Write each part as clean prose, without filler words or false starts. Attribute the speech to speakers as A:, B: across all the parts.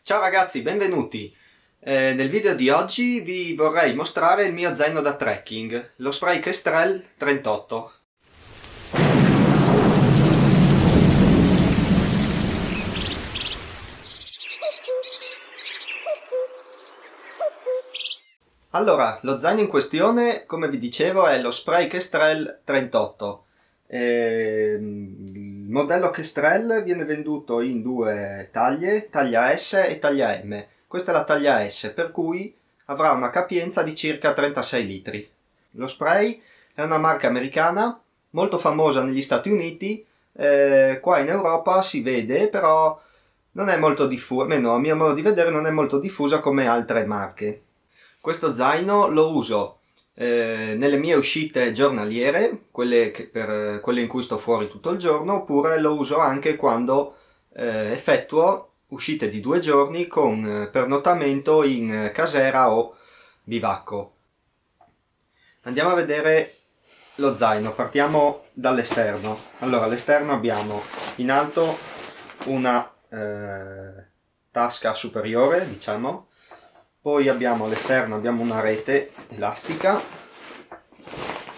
A: Ciao ragazzi, benvenuti! Nel video di oggi vi vorrei mostrare il mio zaino da trekking, lo Spray Kestrel 38. Allora, lo zaino in questione, come vi dicevo, è lo Spray Kestrel 38. Il modello Kestrel viene venduto in due taglie, taglia S e taglia M. Questa è la taglia S, per cui avrà una capienza di circa 36 litri. Lo spray è una marca americana, molto famosa negli Stati Uniti, qua in Europa si vede, però non è molto diffusa, almeno a mio modo di vedere non è molto diffusa come altre marche. Questo zaino lo uso nelle mie uscite giornaliere, quelle in cui sto fuori tutto il giorno, oppure lo uso anche quando effettuo uscite di 2 giorni con pernottamento in casera o bivacco. Andiamo a vedere lo zaino, partiamo dall'esterno. Allora, all'esterno abbiamo in alto una tasca superiore, diciamo. Poi abbiamo all'esterno una rete elastica,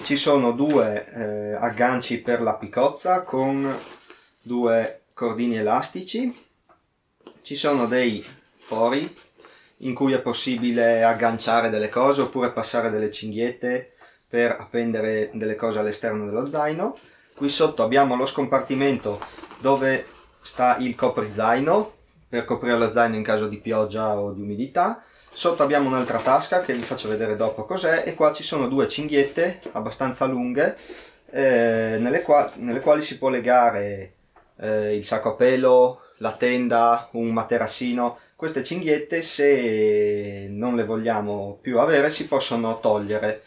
A: ci sono due agganci per la piccozza con due cordini elastici, ci sono dei fori in cui è possibile agganciare delle cose oppure passare delle cinghiette per appendere delle cose all'esterno dello zaino. Qui sotto abbiamo lo scompartimento dove sta il coprizaino per coprire lo zaino in caso di pioggia o di umidità. Sotto abbiamo un'altra tasca che vi faccio vedere dopo cos'è, e qua ci sono due cinghiette abbastanza lunghe nelle quali si può legare il sacco a pelo, la tenda, un materassino. Queste cinghiette, se non le vogliamo più avere, si possono togliere.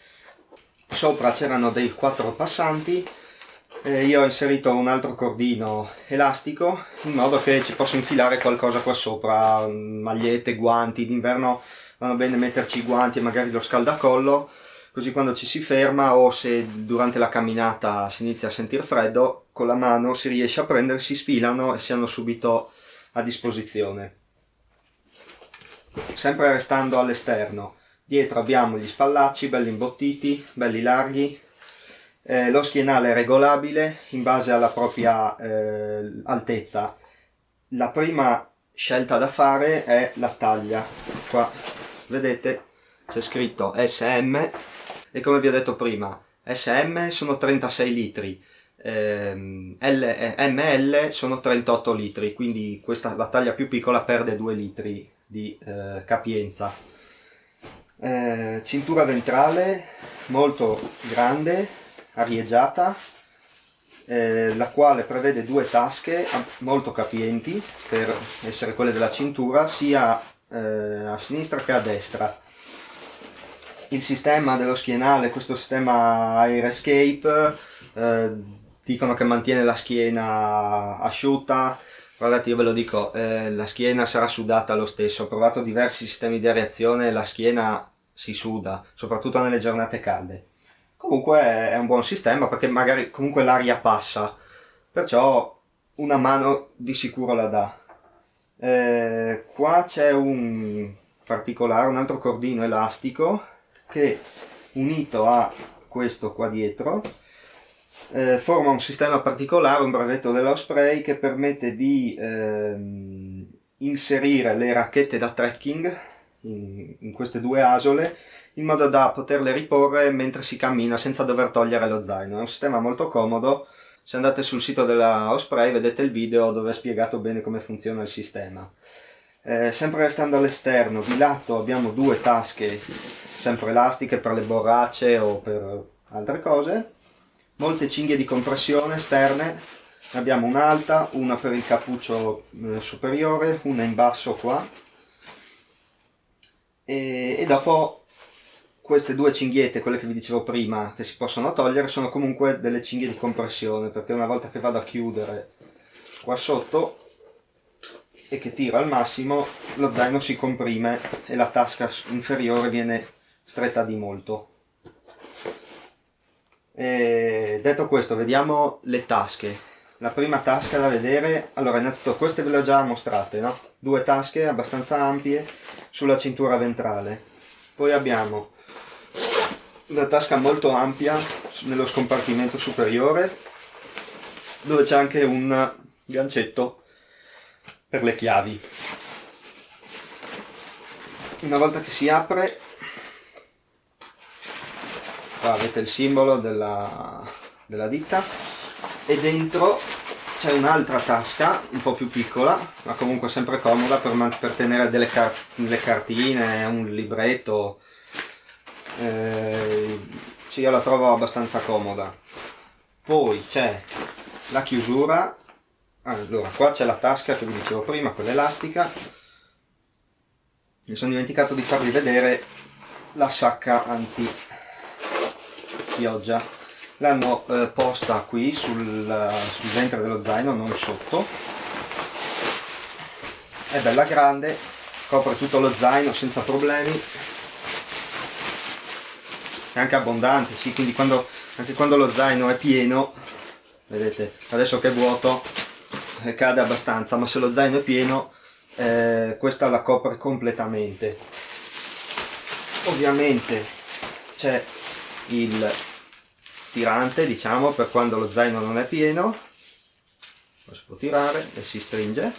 A: Sopra c'erano dei 4 passanti, io ho inserito un altro cordino elastico in modo che ci posso infilare qualcosa qua sopra, magliette, guanti. D'inverno vanno bene metterci i guanti e magari lo scaldacollo, così quando ci si ferma o se durante la camminata si inizia a sentire freddo, con la mano si riesce a prendere, si sfilano e si hanno subito a disposizione. Sempre restando all'esterno, dietro abbiamo gli spallacci belli imbottiti, belli larghi. Lo schienale è regolabile in base alla propria altezza. La prima scelta da fare è la taglia. Qua vedete c'è scritto SM e, come vi ho detto prima, SM sono 36 litri, ML sono 38 litri, quindi questa, la taglia più piccola, perde 2 litri di capienza. Cintura ventrale molto grande, arieggiata, la quale prevede due tasche molto capienti per essere quelle della cintura, sia a sinistra che a destra. Il sistema dello schienale, questo sistema Air Escape, dicono che mantiene la schiena asciutta. Guardate, io ve lo dico, la schiena sarà sudata lo stesso. Ho provato diversi sistemi di areazione, la schiena si suda, soprattutto nelle giornate calde. Comunque è un buon sistema perché magari comunque l'aria passa, perciò una mano di sicuro la dà. Qua c'è un particolare, un altro cordino elastico che, unito a questo qua dietro, forma un sistema particolare, un brevetto dello spray che permette di inserire le racchette da trekking in queste due asole, in modo da poterle riporre mentre si cammina senza dover togliere lo zaino. È un sistema molto comodo. Se andate sul sito della Osprey vedete il video dove è spiegato bene come funziona il sistema. Sempre restando all'esterno, di lato abbiamo due tasche sempre elastiche per le borracce o per altre cose, molte cinghie di compressione esterne. Abbiamo un'alta, una per il cappuccio superiore, una in basso qua, e dopo queste due cinghiette, quelle che vi dicevo prima, che si possono togliere, sono comunque delle cinghie di compressione, perché una volta che vado a chiudere qua sotto e che tiro al massimo, lo zaino si comprime e la tasca inferiore viene stretta di molto. E detto questo, vediamo le tasche. la prima tasca da vedere, allora innanzitutto queste ve le ho già mostrate, no? Due tasche abbastanza ampie sulla cintura ventrale. Poi abbiamo una tasca molto ampia nello scompartimento superiore, dove c'è anche un gancetto per le chiavi. Una volta che si apre, qua avete il simbolo della ditta, e dentro c'è un'altra tasca un po' più piccola, ma comunque sempre comoda per tenere delle cartine, un libretto. Io la trovo abbastanza comoda. Poi c'è la chiusura. Allora, qua c'è la tasca che vi dicevo prima, quella elastica. Mi sono dimenticato di farvi vedere la sacca anti pioggia. L'hanno posta qui sul ventre dello zaino, non sotto. È bella grande, copre tutto lo zaino senza problemi. È anche abbondante, sì, quindi anche quando lo zaino è pieno, vedete, adesso che è vuoto cade abbastanza, ma se lo zaino è pieno questa la copre completamente. Ovviamente c'è il tirante, diciamo, per quando lo zaino non è pieno, lo si può tirare e si stringe,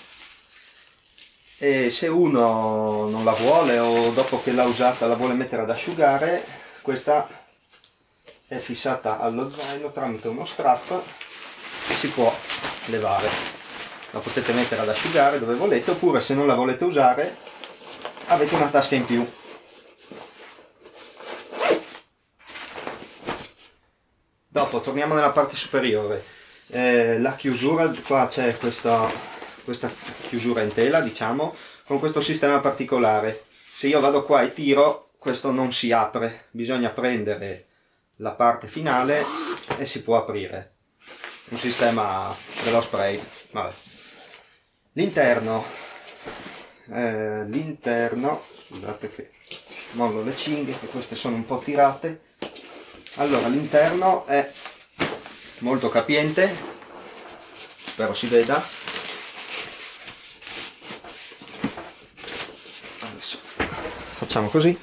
A: e se uno non la vuole o dopo che l'ha usata la vuole mettere ad asciugare, questa è fissata allo zaino tramite uno strap che si può levare. La potete mettere ad asciugare dove volete, oppure se non la volete usare avete una tasca in più. Dopo torniamo nella parte superiore. La chiusura, qua c'è questa chiusura in tela, diciamo, con questo sistema particolare. Se io vado qua e tiro, questo non si apre, bisogna prendere la parte finale e si può aprire. Un sistema dello spray. Vabbè. L'interno, scusate che mollo le cinghie, che queste sono un po' tirate. Allora, l'interno è molto capiente, spero si veda. Adesso facciamo così.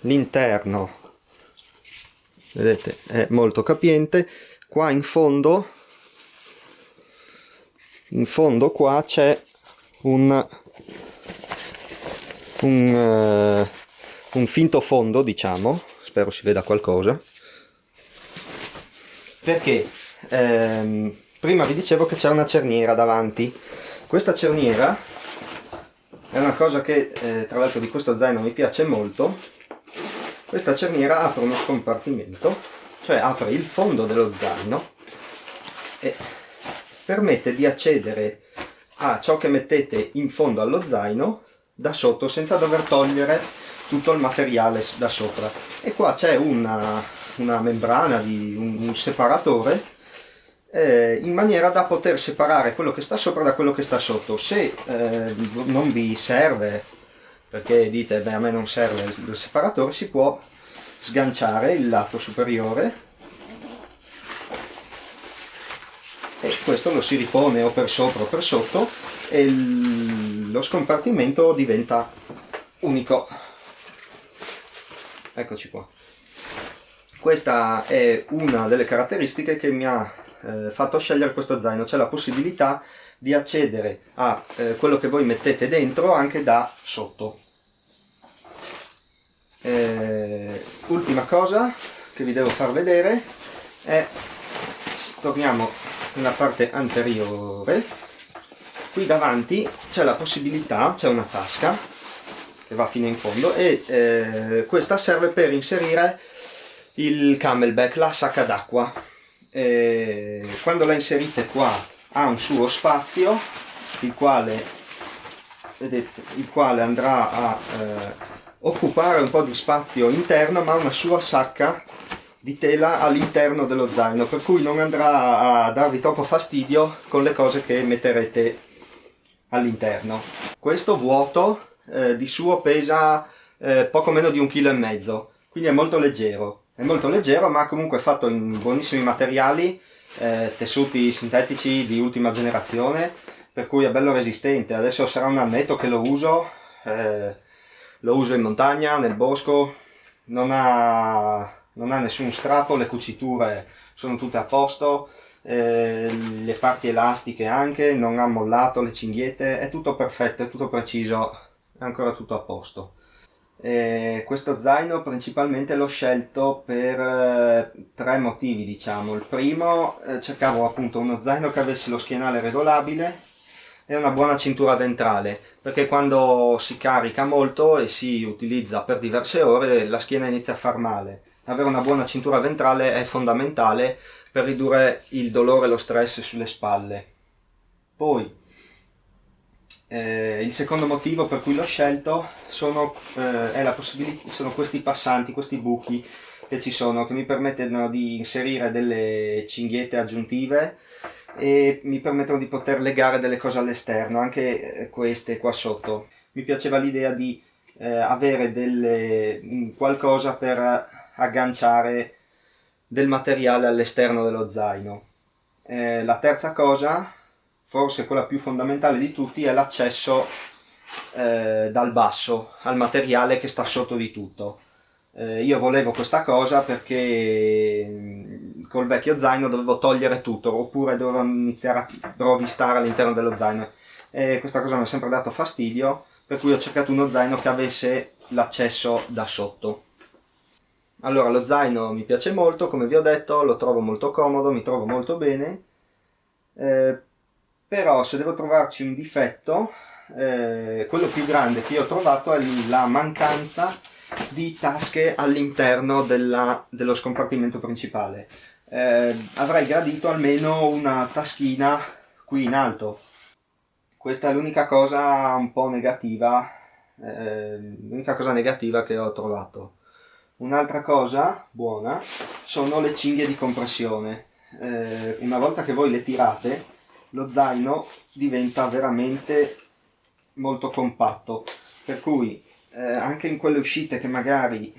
A: L'interno, vedete, è molto capiente. Qua in fondo qua c'è un finto fondo, diciamo, spero si veda qualcosa, perché prima vi dicevo che c'è una cerniera davanti. Questa cerniera è una cosa che tra l'altro di questo zaino mi piace molto. Questa cerniera apre uno scompartimento, cioè apre il fondo dello zaino e permette di accedere a ciò che mettete in fondo allo zaino da sotto senza dover togliere tutto il materiale da sopra. E qua c'è una membrana di un separatore in maniera da poter separare quello che sta sopra da quello che sta sotto. Se non vi serve, perché dite beh, a me non serve il separatore, si può sganciare il lato superiore e questo lo si ripone o per sopra o per sotto e lo scompartimento diventa unico. Eccoci qua. Questa è una delle caratteristiche che mi ha fatto scegliere questo zaino. C'è la possibilità di accedere a quello che voi mettete dentro anche da sotto. Ultima cosa che vi devo far vedere è, torniamo nella parte anteriore. Qui davanti c'è la possibilità, c'è una tasca che va fino in fondo e questa serve per inserire il camelback, la sacca d'acqua. Quando la inserite qua ha un suo spazio, il quale andrà a occupare un po' di spazio interno, ma una sua sacca di tela all'interno dello zaino, per cui non andrà a darvi troppo fastidio con le cose che metterete all'interno. Questo vuoto di suo pesa poco meno di 1,5 kg, quindi è molto leggero, ma comunque fatto in buonissimi materiali tessuti sintetici di ultima generazione, per cui è bello resistente. Adesso sarà un annetto che lo uso in montagna, nel bosco, non ha nessun strappo, le cuciture sono tutte a posto, le parti elastiche anche, non ha mollato le cinghiette, è tutto perfetto, è tutto preciso, è ancora tutto a posto. Questo zaino principalmente l'ho scelto per tre motivi, diciamo. Il primo, cercavo appunto uno zaino che avesse lo schienale regolabile e una buona cintura ventrale, perché quando si carica molto e si utilizza per diverse ore la schiena inizia a far male. Avere una buona cintura ventrale è fondamentale per ridurre il dolore e lo stress sulle spalle. Poi il secondo motivo per cui l'ho scelto sono questi passanti, questi buchi che ci sono, che mi permettono di inserire delle cinghiette aggiuntive e mi permettono di poter legare delle cose all'esterno, anche queste qua sotto. Mi piaceva l'idea di avere qualcosa per agganciare del materiale all'esterno dello zaino. La terza cosa, forse quella più fondamentale di tutti, è l'accesso dal basso al materiale che sta sotto di tutto. Io volevo questa cosa perché col vecchio zaino dovevo togliere tutto, oppure dovevo iniziare a rovistare all'interno dello zaino, e questa cosa mi ha sempre dato fastidio, per cui ho cercato uno zaino che avesse l'accesso da sotto. Allora, lo zaino mi piace molto, come vi ho detto, lo trovo molto comodo, mi trovo molto bene, però se devo trovarci un difetto, quello più grande che io ho trovato è la mancanza di tasche all'interno dello scompartimento principale. Avrei gradito almeno una taschina qui in alto. Questa è l'unica cosa un po' negativa, l'unica cosa negativa che ho trovato. Un'altra cosa buona sono le cinghie di compressione. Una volta che voi le tirate, lo zaino diventa veramente molto compatto, per cui anche in quelle uscite che magari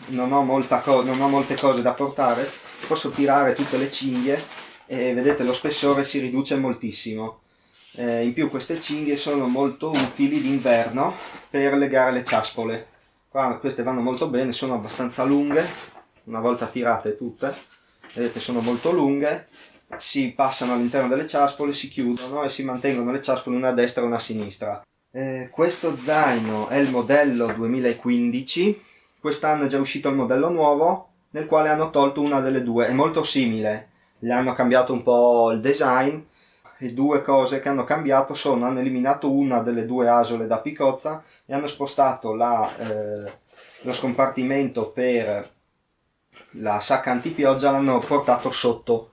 A: non ho molte cose da portare, posso tirare tutte le cinghie e vedete lo spessore si riduce moltissimo. In più queste cinghie sono molto utili d'inverno per legare le ciaspole. Qua queste vanno molto bene, sono abbastanza lunghe, una volta tirate tutte, vedete sono molto lunghe, si passano all'interno delle ciaspole, si chiudono e si mantengono le ciaspole una a destra e una a sinistra. Questo zaino è il modello 2015, quest'anno è già uscito il modello nuovo, nel quale hanno tolto una delle due, è molto simile, gli hanno cambiato un po' il design. Le due cose che hanno cambiato sono: hanno eliminato una delle due asole da piccozza e hanno spostato lo scompartimento per la sacca antipioggia, l'hanno portato sotto.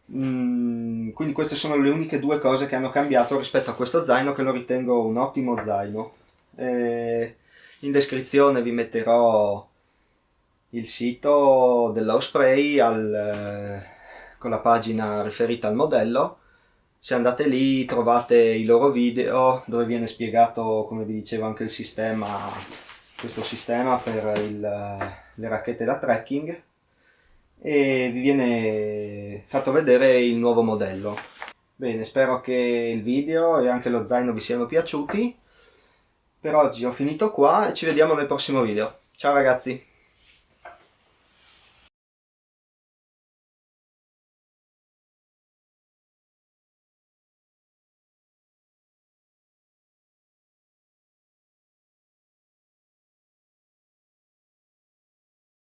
A: Quindi queste sono le uniche due cose che hanno cambiato rispetto a questo zaino, che lo ritengo un ottimo zaino. In descrizione vi metterò il sito dell'Osprey con la pagina riferita al modello. Se andate lì trovate i loro video dove viene spiegato, come vi dicevo, anche questo sistema per le racchette da trekking, e vi viene fatto vedere il nuovo modello. Bene, spero che il video e anche lo zaino vi siano piaciuti. Per oggi ho finito qua e ci vediamo nel prossimo video. Ciao ragazzi!